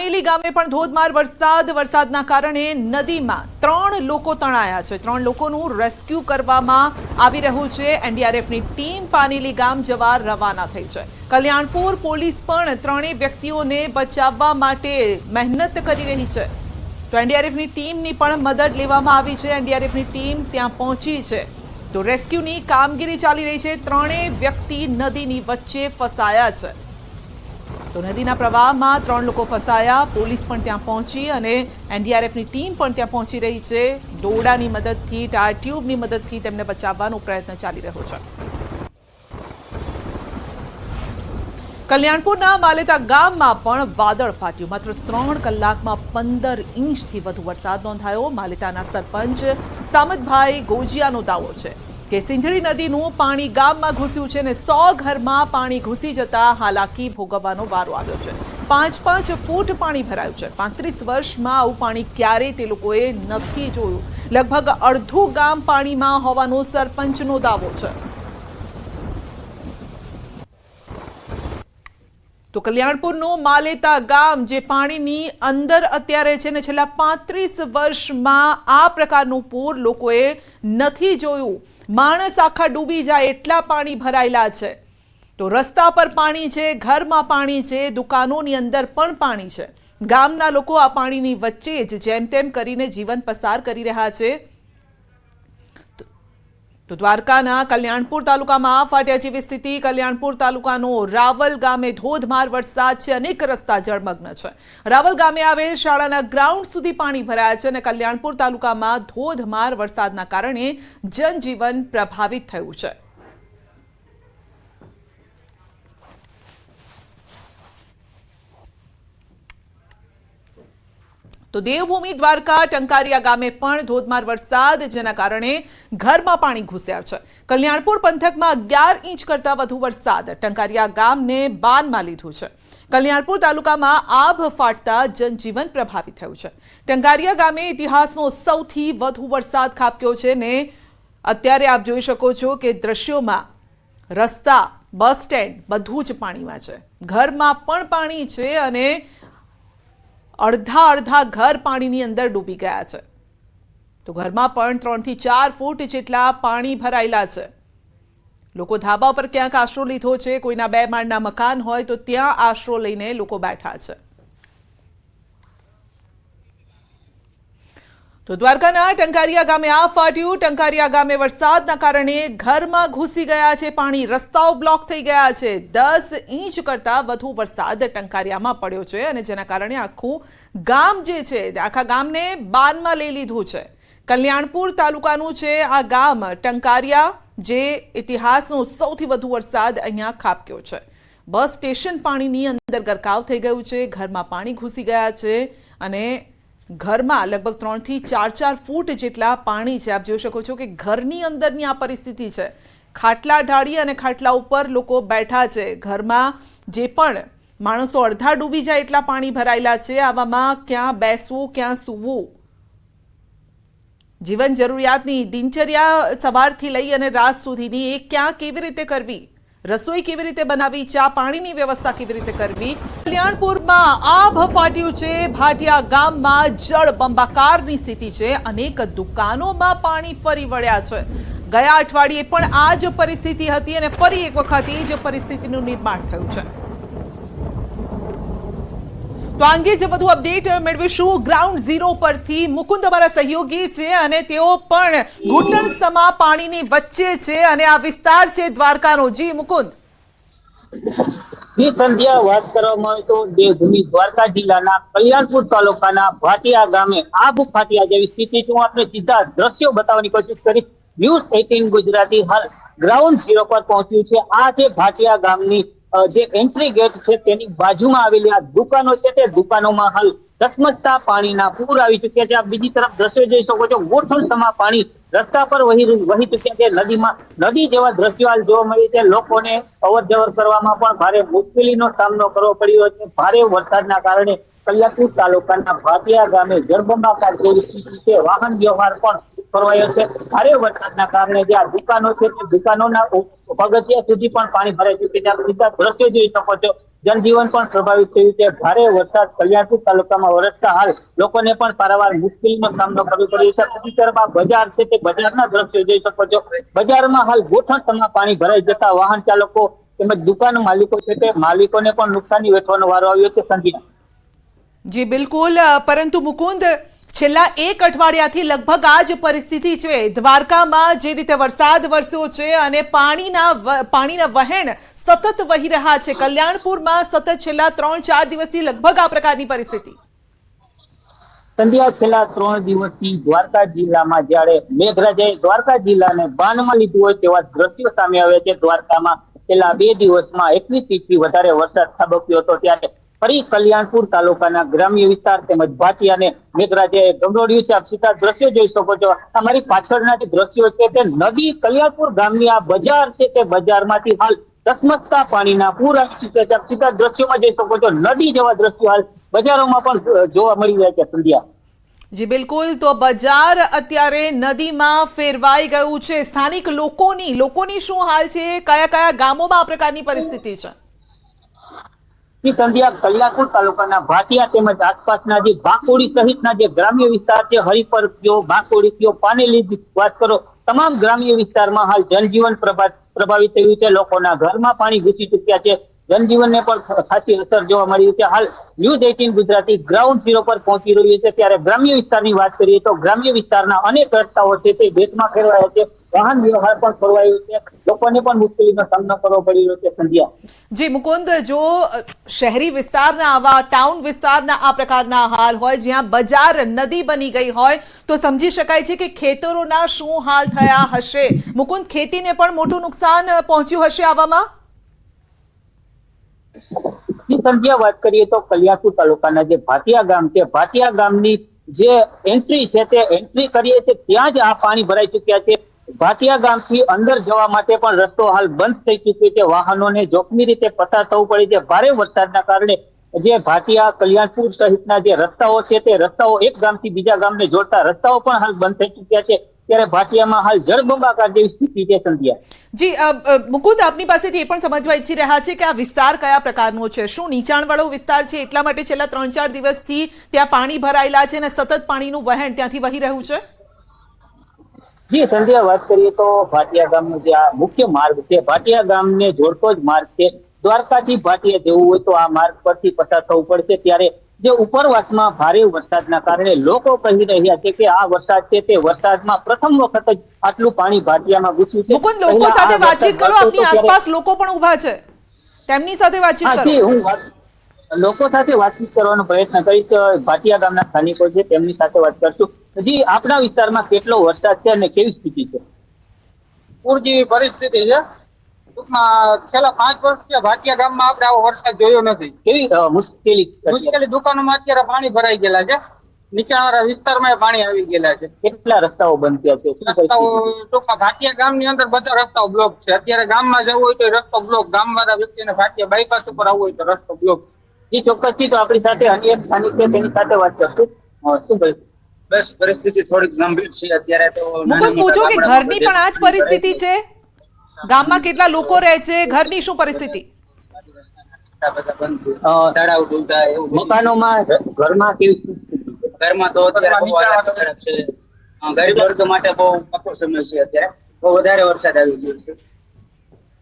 પાનેલી ગામે પણ ધોધમાર વરસાદના કારણે નદીમાં 3 લોકો તણાયા છે। 3 લોકોનું રેસ્ક્યુ કરવામાં આવી રહ્યું છે। એનડીઆરએફની ટીમ પાનેલી ગામ જવા રવાના થઈ છે। કલ્યાણપુર પોલીસ પણ 3 વ્યક્તિઓને બચાવવા માટે મહેનત કરી રહી છે। તો એનડીઆરએફની ટીમની પણ મદદ લેવામાં આવી છે। એનડીઆરએફની ટીમ ત્યાં પહોંચી છે તો રેસ્ક્યુની કામગીરી ચાલી રહી છે। 3 વ્યક્તિ નદીની વચ્ચે ફસાયા છે તો નદીના પ્રવાહમાં 3 લોકો ફસાયા। પોલીસ પણ ત્યાં પહોંચી અને એનડીઆરએફની ટીમ પણ ત્યાં પહોંચી રહી છે। દોરડાની મદદથી, ટાયર ટ્યુબની મદદથી તેમને બચાવવાનો પ્રયત્ન ચાલી રહ્યો છે। કલ્યાણપુરના માલેતા ગામમાં પણ વાદળ ફાટ્યું। માત્ર 3 કલાકમાં 15 ઇંચથી વધુ વરસાદ નોંધાયો। માલેતાના સરપંચ સામતભાઈ ગોજિયાનો દાવો છે કે સિંધડી નદીનું પાણી ગામમાં ઘૂસ્યું છે અને 100 ઘરમાં પાણી ઘૂસી જતા હાલાકી ભોગવવાનો વારો આવ્યો છે। 5-5 ફૂટ પાણી ભરાયું છે। 35 વર્ષમાં આવું પાણી ક્યારેય તે લોકોએ નથી જોયું। લગભગ અડધું ગામ પાણીમાં હોવાનો સરપંચનો દાવો છે। તો કલ્યાણપુરનું માલેતા ગામ જે પાણીની અંદર અત્યારે છે ને છેલ્લા 35 વર્ષમાં આ પ્રકારનું પૂર લોકોએ નથી જોયું। માણસ આખા ડૂબી જાય એટલા પાણી ભરાયેલા છે। તો રસ્તા પર પાણી છે, ઘરમાં પાણી છે, દુકાનોની અંદર પણ પાણી છે। ગામના લોકો આ પાણીની વચ્ચે જ જેમ તેમ કરીને જીવન પસાર કરી રહ્યા છે। તો દ્વારકાના કલ્યાણપુર તાલુકામાં ફાટ્યા જેવી સ્થિતિ। કલ્યાણપુર તાલુકાનો રાવલ ગામે ધોધમાર વરસાદ છે, અનેક રસ્તા જળમગ્ન છે। રાવલ ગામે આવેલ શાળાના ગ્રાઉન્ડ સુધી પાણી ભરાયા છે અને કલ્યાણપુર તાલુકામાં ધોધમાર વરસાદના કારણે જનજીવન પ્રભાવિત થયું છે। તો દેવભૂમિ દ્વારકા ટંકારિયા ગામે પણ ધોધમાર વરસાદ જેના કારણે ઘરમાં પાણી ઘૂસ્યા છે। કલ્યાણપુર પંથકમાં 11 ઇંચ કરતા વધુ વરસાદ ટંકારિયા ગામને બાનમાં લીધું છે। કલ્યાણપુર તાલુકામાં આભ ફાટતા જનજીવન પ્રભાવિત થયું છે। ટંકારિયા ગામે ઇતિહાસનો સૌથી વધુ વરસાદ ખાબક્યો છે ને અત્યારે આપ જોઈ શકો છો કે દ્રશ્યોમાં રસ્તા, બસ સ્ટેન્ડ બધું જ પાણીમાં છે। ઘરમાં પણ પાણી છે અને અડધા ઘર પાણીની અંદર ડૂબી ગયા છે। તો ઘરમાં પણ 3 થી 4 ફૂટ જેટલા પાણી ભરાયેલા છે। લોકો ધાબા પર ક્યાંક આશરો લીધો છે, કોઈના 2 માળના મકાન હોય તો ત્યાં આશરો લઈને લોકો બેઠા છે। તો દ્વારકાના ટંકારિયા ગામે આ ફાટ્યું। ટંકારિયા ગામે વરસાદના કારણે ઘરમાં ઘૂસી ગયા છે પાણી, રસ્તાઓ બ્લોક થઈ ગયા છે। 10 ઇંચ કરતા વધુ વરસાદ ટંકારિયામાં પડ્યો છે અને જેના કારણે આખું ગામ જે છે આખા ગામને બાનમાં લઈ લીધું છે। કલ્યાણપુર તાલુકાનું છે આ ગામ ટંકારિયા, જે ઇતિહાસનો સૌથી વધુ વરસાદ અહીંયા ખાબક્યો છે। બસ સ્ટેશન પાણીની અંદર ગરકાવ થઈ ગયું છે, ઘરમાં પાણી ઘૂસી ગયા છે અને ઘરમાં લગભગ 3 થી 4 ફૂટ જેટલા પાણી છે। આપ જોઈ શકો છો કે ઘરની અંદરની આ પરિસ્થિતિ છે। ખાટલા ઢાળી અને ખાટલા ઉપર લોકો બેઠા છે। ઘરમાં જે પણ માણસો અડધા ડૂબી જાય એટલા પાણી ભરાયેલા છે। આવામાં ક્યાં બેસવું, ક્યાં સૂવું, જીવન જરૂરિયાતની દિનચર્યા સવારથી લઈ અને રાત સુધીની એ ક્યાં કેવી રીતે કરવી, રસોઈ કેવી રીતે બનાવી, ચા પાણીની વ્યવસ્થા કેવી રીતે કરવી। કલ્યાણપુરમાં આભ ફાટ્યું છે। ભાટિયા ગામમાં જળબંબાકારની સ્થિતિ છે। અનેક દુકાનોમાં પાણી ફરી વળ્યા છે। ગયા અઠવાડિયે પણ આ જ પરિસ્થિતિ હતી અને ફરી એક વખત એ જ પરિસ્થિતિનું નિર્માણ થયું છે। તો આ અંગે જે વધુ અપડેટ મેળવીશું ગ્રાઉન્ડ ઝીરો પરથી। મુકુંદ અમારા સહયોગી છે અને તેઓ પણ ઘૂંટણ સમા પાણીની વચ્ચે છે અને આ વિસ્તાર છે દ્વારકાનો। જી મુકુંદ। સંધ્યા વાત કરવામાં આવે તો દેવભૂમિ દ્વારકા જિલ્લાના કલ્યાણપુર તાલુકાના ભાટિયા ગામે આભ ફાટ્યા જેવી સ્થિતિ છે। હું આપણે સીધા દ્રશ્યો બતાવવાની કોશિશ કરીશ। ન્યૂઝ 18 ગુજરાતી હાલ ગ્રાઉન્ડ ઝીરો પર પહોંચ્યું છે। આ જે ભાટિયા ગામની જે એન્ટ્રી ગેટ છે તેની બાજુમાં આવેલી આ દુકાનો છે તે દુકાનોમાં હાલ ધસમસતા પાણીના પૂર આવી ચુક્યા છે। આપ બીજી તરફ દ્રશ્યો જોઈ શકો છો, ઘૂંટણસમા પાણી રસ્તા પર વહી ચુક્યા છે। નદી જેવા દ્રશ્યો હાલ જોવા મળે છે। લોકોને અવર જવર કરવામાં પણ ભારે મુશ્કેલીનો સામનો કરવો પડ્યો છે। ભારે વરસાદના કારણે કલ્યાણપુર તાલુકાના ભાટિયા ગામે જળબંબાકાર જેવી સ્થિતિ છે। વાહન વ્યવહાર પણ ખોરવાયો છે। ભારે વરસાદના કારણે જે આ દુકાનો છે તે દુકાનોના પગથિયા સુધી પણ પાણી ભરાઈ ચૂક્યું છે। આપ સીધા દ્રશ્યો જોઈ શકો છો જનજીવન પણ પ્રભાવિત થયું છે। ભારે વરસાદ કલ્યાણપુર તાલુકામાં વરસતા હાલ લોકોને પણ પારાવાર મુશ્કેલીનો સામનો કરવો પડ્યો છે। બીજી તરફ આ બજાર છે તે બજારના દ્રશ્યો જોઈ શકો છો। બજારમાં હાલ ગોઠણસમાં પાણી ભરાઈ જતા વાહન ચાલકો તેમજ દુકાન માલિકો છે તે માલિકોને પણ નુકસાની વેઠવાનો વારો આવ્યો છે। સંગીતા। જી બિલકુલ, પરંતુ મુકુંદ, છેલ્લા એક અઠવાડિયાથી લગભગ આ જ પરિસ્થિતિ છે। દ્વારકામાં જે રીતે વરસાદ વરસ્યો છે અને પાણીના વહેણ સતત વહી રહ્યા છે, કલ્યાણપુરમાં સતત છેલ્લા 3-4 દિવસથી લગભગ આ પ્રકારની પરિસ્થિતિ। સંધ્યા છેલ્લા 3 દિવસથી દ્વારકા જિલ્લામાં જ્યારે મેઘરાજાએ દ્વારકા જિલ્લાને બાનમાં લીધું હોય તેવા દ્રશ્યો સામે આવે છે। દ્વારકામાં છેલ્લા 2 દિવસમાં 21 ઇંચથી વધારે વરસાદ ખાબક્યો હતો, ત્યારે ફરી કલ્યાણપુર તાલુકાના ગ્રામ્ય વિસ્તાર તેમજ ભાટિયાને મેઘરાજાએ ગમરોડ્યું છે। આપ સીધા દ્રશ્યો જોઈ શકો છો। અમારી પાછળના જે દ્રશ્યો છે તે નદી કલ્યાણપુર ગામની આ બજાર છે તે બજારમાંથી હાલ ધસમસતા પાણીના પૂર આવી ચૂક્યા છે। આપ સીધા દ્રશ્યોમાં જોઈ શકો છો, નદી જેવા દ્રશ્યો હાલ બજારોમાં પણ જોવા મળી રહ્યા છે। સંધ્યા। જી બિલકુલ, તો બજાર અત્યારે નદીમાં ફેરવાઈ ગયું છે। સ્થાનિક લોકોની શું હાલ છે? કયા કયા ગામોમાં આ પ્રકારની પરિસ્થિતિ છે? સંધ્યા, કલ્યાણપુર તાલુકાના ભાટિયા તેમજ આસપાસના જે ભાકોડી સહિતના જે ગ્રામ્ય વિસ્તાર છે, હરિપર કયો, ભાકોડી કયો, પાનેલી વાત કરો, તમામ ગ્રામ્ય વિસ્તારમાં હાલ જનજીવન પ્રભાવિત થયું છે। લોકોના ઘરમાં પાણી ઘૂસી ચૂક્યા છે। જનજીવનને પણ ખાસી અસર જોવા મળી છે। હાલ ન્યૂઝ 18 ગુજરાતી ગ્રાઉન્ડ ઝીરો પર પહોંચી રહ્યું છે, ત્યારે ગ્રામ્ય વિસ્તારની વાત કરીએ તો ગ્રામ્ય વિસ્તારના અનેક રસ્તાઓ છે તે બેટમાં ફેરવાયા છે। વાહન વ્યવહાર પણ ખોરવાયો છે। લોકોને પણ મુશ્કેલીનો સામનો કરવો પડી રહ્યો છે। સંધ્યા। જી મુકુંદ, જો શહેરી વિસ્તારના આવા ટાઉન વિસ્તારના આ પ્રકારના હાલ હોય, જ્યાં બજાર નદી બની ગઈ હોય, તો સમજી શકાય છે કે ખેતરોના શું હાલ થયા હશે। મુકુંદ, ખેતીને પણ મોટું નુકસાન પહોંચ્યું હશે આવામાં? સંધ્યા, વાત કરીએ તો કલ્યાણપુર તાલુકાના જે ભાટિયા ગામ છે, ભાટિયા ગામની જે એન્ટ્રી છે તે એન્ટ્રી કરીએ છીએ ત્યાં જ આ પાણી ભરાઈ ચૂક્યા છે। ભાટિયા ગામથી અંદર જવા માટે પણ રસ્તો હાલ બંધ થઈ ચૂક્યો છે। વાહનોને જોખમી રીતે પસાર થવું પડે છે। ભારે વરસાદના કારણે જે ભાટિયા, કલ્યાણપુર સહિતના જે રસ્તાઓ છે તે રસ્તાઓ એક ગામથી બીજા ગામને જોડતા રસ્તાઓ પણ હાલ બંધ થઈ ચૂક્યા છે, ત્યારે ભાટિયામાં હાલ જળબંબાકાર જેવી સ્થિતિ છે। સંધ્યા। જી મુકુંદ, આપની પાસેથી એ પણ સમજવા ઈચ્છી રહ્યા છે કે આ વિસ્તાર કયા પ્રકારનો છે? શું નીચાણવાળો વિસ્તાર છે એટલા માટે છેલ્લા 3-4 દિવસથી ત્યાં પાણી ભરાયેલા છે અને સતત પાણીનું વહેણ ત્યાંથી વહી રહ્યું છે? જી સંધ્યા, વાત કરીએ તો ભાટિયા ગામનો જે આ મુખ્ય માર્ગ છે, ભાટિયા ગામને જોડતો જ માર્ગ છે। દ્વારકાથી ભાટિયા જવું હોય તો આ માર્ગ પરથી પસાર થવું પડશે, ત્યારે જે ઉપરવાસમાં ભારે વરસાદના કારણે લોકો કહી રહ્યા છે કે આ વરસાદ છે તે વરસાદમાં પ્રથમ વખત જ આટલું પાણી ભાટિયામાં ઘૂસ્યું છે। મુકુંદ, લોકો સાથે વાતચીત કરો, આપની આસપાસ લોકો પણ ઊભા છે, તેમની સાથે વાતચીત કરો। હું લોકો સાથે વાતચીત કરવાનો પ્રયત્ન કરીશ। ભાટિયા ગામના સ્થાનિકો છે તેમની સાથે વાત કરશું। હજી આપણા વિસ્તારમાં કેટલો વરસાદ છે અને કેવી સ્થિતિ છે? પૂર જેવી પરિસ્થિતિ છે। ટૂંકમાં છેલ્લા 5 વર્ષથી ભાટિયા ગામમાં આપણે આવો વરસાદ જોયો નથી। કેવી મુશ્કેલી? દુકાનોમાં અત્યારે પાણી ભરાઈ ગયેલા છે। નીચાણવાળા વિસ્તારમાં પાણી આવી ગયેલા છે। કેટલા રસ્તાઓ બંધ થયા છે? રસ્તાઓ ટૂંકમાં ભાટિયા ગામની અંદર બધા રસ્તાઓ બ્લોક છે। અત્યારે ગામમાં જવું હોય તો રસ્તો બ્લોક, ગામવાળા વ્યક્તિને ભાટિયા બાયપાસ ઉપર આવવું હોય તો રસ્તો બ્લોક। એ ચોક્કસથી તો આપણી સાથે અન્ય સ્થાનિક છે તેની સાથે વાત કરશું। શું કરીશું? બસ પરિસ્થિતિ થોડીક ગંભીર છે અત્યારે તો। મુકુંદ, પૂછો કે ઘરની પણ આ જ પરિસ્થિતિ છે? ગામમાં કેટલા લોકો રહે છે? ઘરની શું પરિસ્થિતિ? મકાનોમાં, ઘરમાં કેવી સ્થિતિ છે? ઘરમાં તો અત્યારે બહુ હાલત ખરાબ છે। ગરીબ વર્ગ માટે બહુ કપરો સમય છે અત્યારે। બહુ વધારે વરસાદ આવી ગયો છે,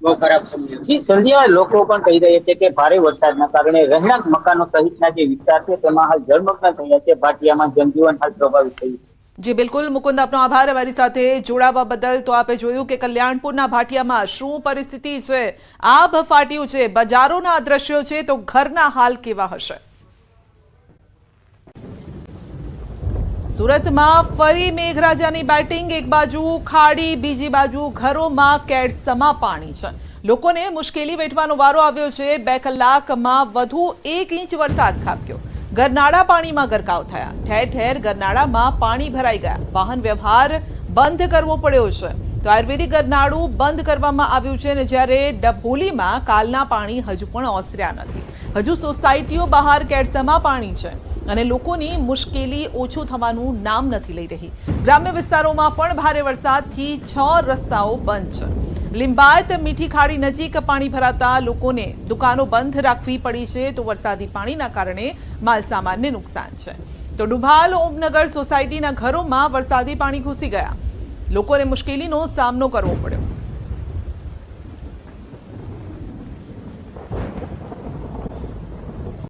બહુ ખરાબ સમય છે। સંધ્યા, લોકો પણ કહી રહ્યા છે કે ભારે વરસાદના કારણે રહેણાંક મકાનો સહિતના જે વિસ્તાર છે તેમાં હાલ જળમગ્ન થયા છે। ભાટિયામાં જનજીવન હાલ પ્રભાવિત થયું છે। જી બિલકુલ મુકુંદ, આપનો આભાર અમારી સાથે જોડાવા બદલ। તો આપે જોયું કે કલ્યાણપુરના ભાટિયામાં શું પરિસ્થિતિ છે, આભ ફાટ્યું છે, બજારોના દ્રશ્યો છે, તો ઘરના હાલ કેવા હશે? સુરતમાં ફરી મેઘરાજાની બેટિંગ। એક બાજુ ખાડી, બીજી બાજુ ઘરોમાં કેડસમાં પાણી છે। લોકોને મુશ્કેલી વેઠવાનો વારો આવ્યો છે। 2 કલાકમાં વધુ 1 ઇંચ વરસાદ ખાબક્યો। ગરનાળા પાણીમાં ગરકાવ થયા। ઠેર ઠેર ગરનાળામાં પાણી ભરાઈ ગયા। વાહન વ્યવહાર બંધ કરવો પડ્યો છે। તો આયુર્વેદિક ગરનાળું બંધ કરવામાં આવ્યું છે, અને જ્યારે ડભોલીમાં કાલના પાણી હજુ પણ ઓસર્યા નથી। હજુ સોસાયટીઓ બહાર કેડસમાં પાણી છે અને લોકોની મુશ્કેલી ઓછું થવાનું નામ નથી લઈ રહી। ગ્રામ્ય વિસ્તારોમાં પણ ભારે વરસાદથી 6 રસ્તાઓ બંધ છે। લિંબાયત મીઠી ખાડી નજીક પાણી ભરાતા લોકોને દુકાનો બંધ રાખવી પડી છે, તો વરસાદી પાણીના કારણે માલસામાનને નુકસાન છે. તો ડુભાલ ઓમનગર સોસાયટીના ઘરોમાં વરસાદી પાણી ઘૂસી ગયા, લોકોને મુશ્કેલીનો સામનો કરવો પડ્યો.